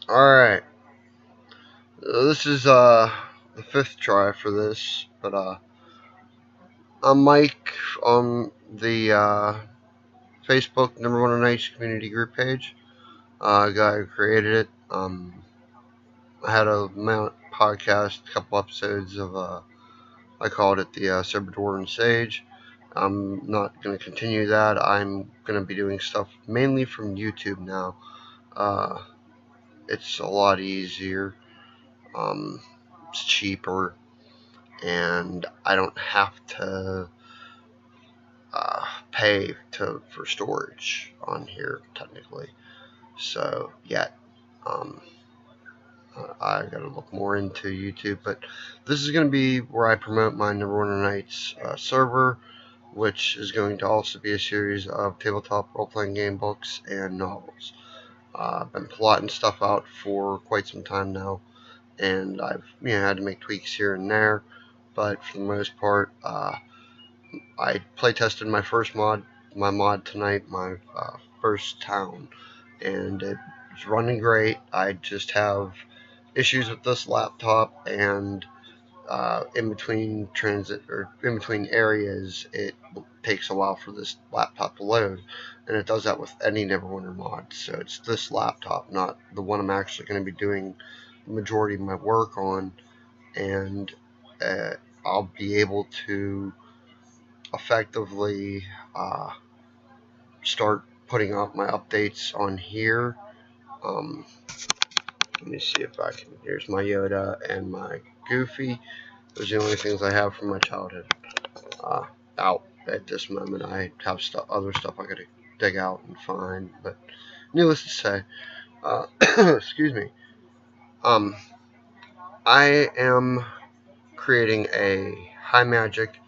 Alright, this is the fifth try for this, but I'm Mike on the Facebook Neverwinter Nights community group page. Guy who created it. I had a podcast, a couple episodes of I called it the Cerberdoran Sage. I'm not going to continue that. I'm going to be doing stuff mainly from YouTube now. Uh, it's a lot easier. Um, it's cheaper, and I don't have to pay for storage on here technically. So yet, um, I got to look more into YouTube. But this is going to be where I promote my Neverwinter Nights server, which is going to also be a series of tabletop role-playing game books and novels. I've been plotting stuff out for quite some time now, and I've had to make tweaks here and there, but for the most part, I play tested my mod tonight, my first town, and it's running great. I just have issues with this laptop, and in between in between areas, it takes a while for this laptop to load, and it does that with any Neverwinter mod. So it's this laptop, not the one I'm actually going to be doing the majority of my work on, and uh, I'll be able to effectively start putting up my updates on here. Um, Let me see if I can. Here's my Yoda and my Goofy. Those are the only things I have from my childhood uh, out at this moment. I have other stuff I gotta dig out and find, but needless to say, excuse me. Um, I am creating a high magic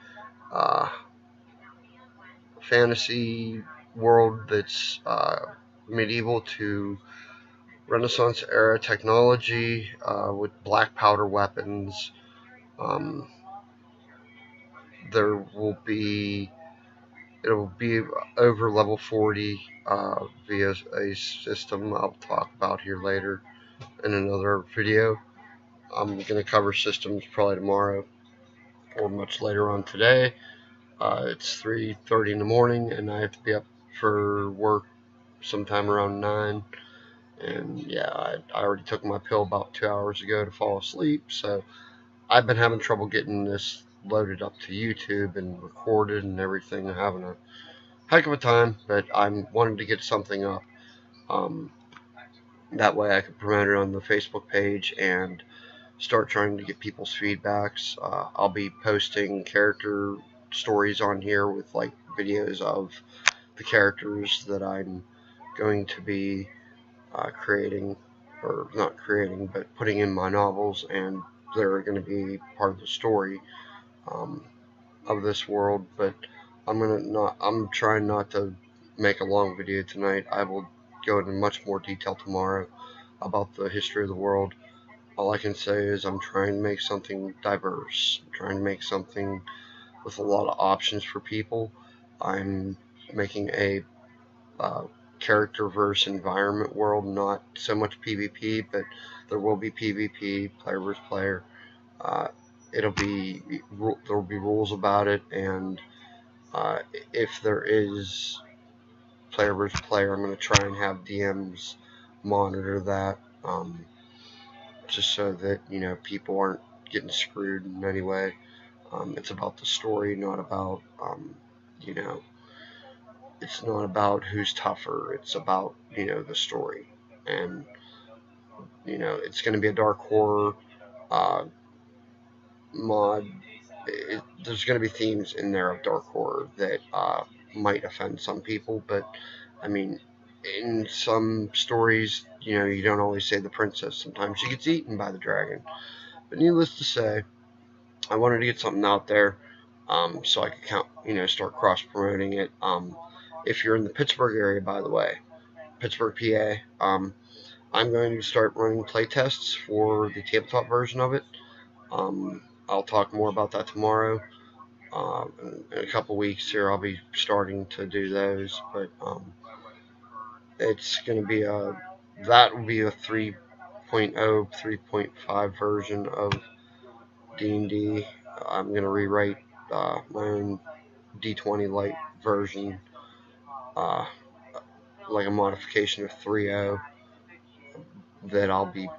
uh, fantasy world that's medieval to Renaissance era technology with black powder weapons. Um, there will be It'll be over level 40 via a system I'll talk about here later in another video. I'm going to cover systems probably tomorrow or much later on today. It's 3:30 in the morning, and I have to be up for work sometime around 9. And yeah, I already took my pill about 2 hours ago to fall asleep, so I've been having trouble getting this loaded up to YouTube and recorded and everything. I'm having a heck of a time, but I'm wanting to get something up. Um, that way I can promote it on the Facebook page and start trying to get people's feedbacks. I'll be posting character stories on here with like videos of the characters that I'm going to be creating, or not creating, but putting in my novels, and they're going to be part of the story um, of this world. But I'm trying not to make a long video tonight. I will go into much more detail tomorrow about the history of the world. All I can say is I'm trying to make something diverse. I'm trying to make something with a lot of options for people. I'm making a uh, character versus environment world, not so much PvP, but there will be PvP, player versus player. Uh, it'll be there will be rules about it, and uh, if there is player versus player, I'm going to try and have DMs monitor that, just so that people aren't getting screwed in any way. It's about the story, not about you know, it's not about who's tougher. It's about the story, and it's going to be a dark horror uh, mod. There's going to be themes in there of dark horror that might offend some people, but I mean, in some stories, you don't always save the princess. Sometimes she gets eaten by the dragon. But needless to say, I wanted to get something out there, so I could start cross promoting it. If you're in the Pittsburgh area, by the way, Pittsburgh, PA, I'm going to start running play tests for the tabletop version of it. I'll talk more about that tomorrow. In a couple weeks here, I'll be starting to do those, but it's going to be that will be a 3.0, 3.5 version of D&D. I'm going to rewrite my own D20 Lite version, like a modification of 3.0 that I'll be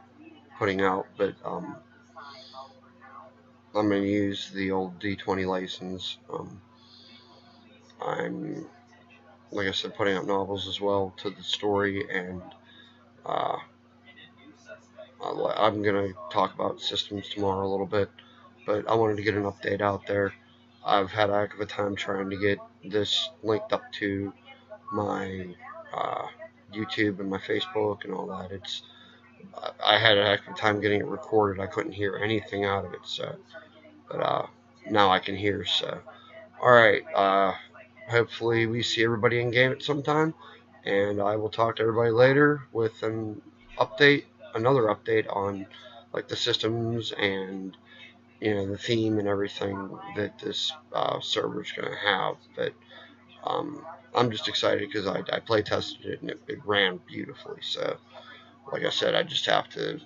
putting out, but I'm going to use the old D20 license. I'm, like I said, putting up novels as well to the story, and I'm going to talk about systems tomorrow a little bit, but I wanted to get an update out there. I've had a heck of a time trying to get this linked up to my YouTube and my Facebook and all that. I had a heck of a time getting it recorded. I couldn't hear anything out of it, so, but now I can hear. So, all right. Hopefully we see everybody in game at some time, and I will talk to everybody later with an update, another update on like the systems and the theme and everything that this server is going to have. But I'm just excited because I play tested it and it ran beautifully. So like I said, I just have to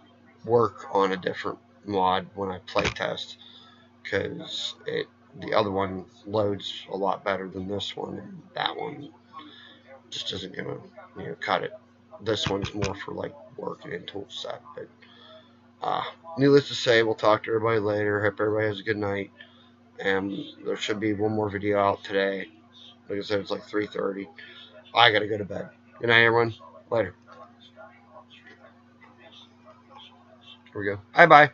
work on a different mod when I play test, because the other one loads a lot better than this one, and that one just isn't gonna cut it. This one's more for like working in tool set. But needless to say, we'll talk to everybody later. Hope everybody has a good night, and there should be one more video out today. Like I said, it's like 3:30. I gotta go to bed. Good night, everyone. Later. Here we go. Bye bye.